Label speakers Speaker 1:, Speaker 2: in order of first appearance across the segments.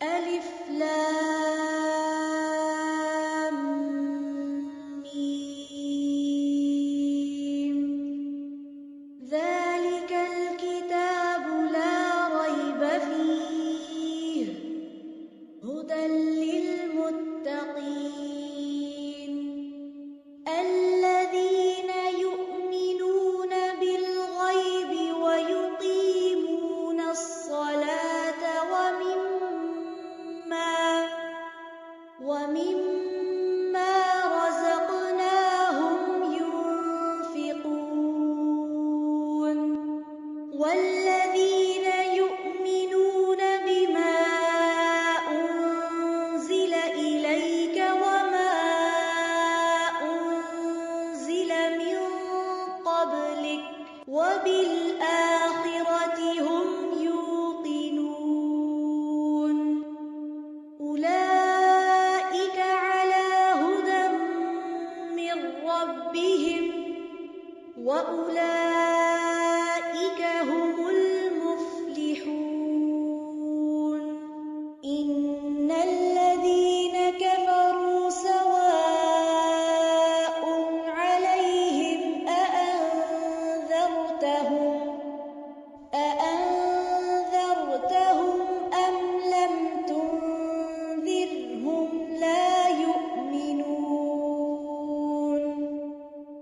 Speaker 1: ألف لام ميم. ذلك الكتاب لا ريب فيه هدى للمتقين الذين يؤمنون بالغيب ويقيمون الصلاة ومما رزقناهم ينفقون والذين يؤمنون بما أنزل إليك وما أنزل من قبلك وبالآخرة هم يوقنون أولئك على هدى من ربهم وأولئك هم المفلحون إن الذين كفروا سواء عليهم أأنذرتهم أم لم تنذرهم لا يؤمنون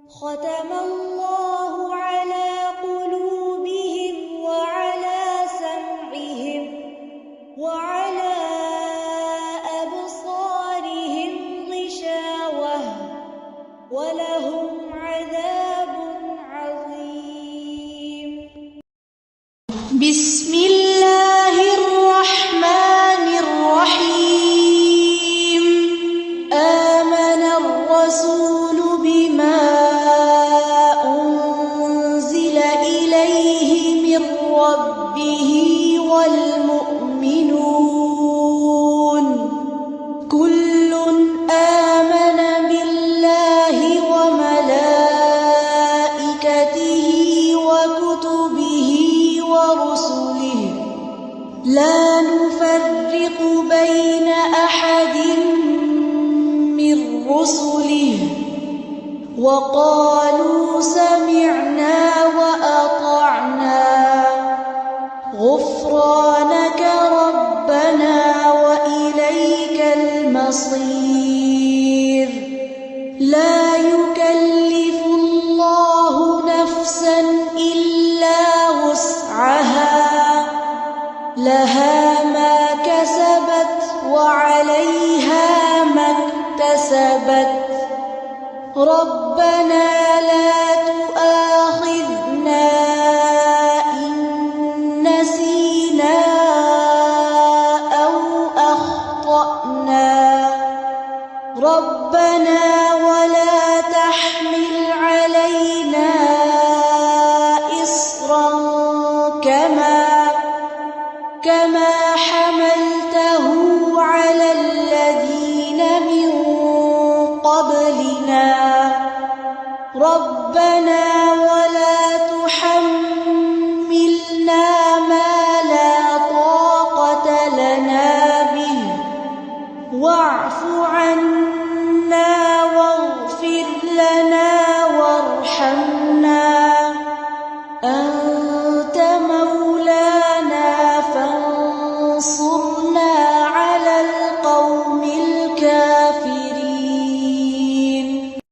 Speaker 1: ختم الله على قلوبهم وعلى سمعهم وعلى أبصارهم غشاوة ولهم عذاب عظيم. بسم الله الرحمن الرحيم. آمن الرسول بما أنزل إليه من ربه والمؤمنون كل آمن بالله وملائكته وكتبه ورسله لا نفرق بين أحد من رسله وقالوا سمعنا وأطعنا غفرانك ربنا وإليك المصير. لا يكلف الله نفسا إلا وسعها لها ما كسبت وعليها ما اكتسبت ربنا لا تؤاخذنا إن نسينا أو أخطأنا ربنا ولا تحمل علينا إصرا كما حملته على الذين من قبلنا ربنا ولا تحملنا ما لا طاقة لنا به واعف عنا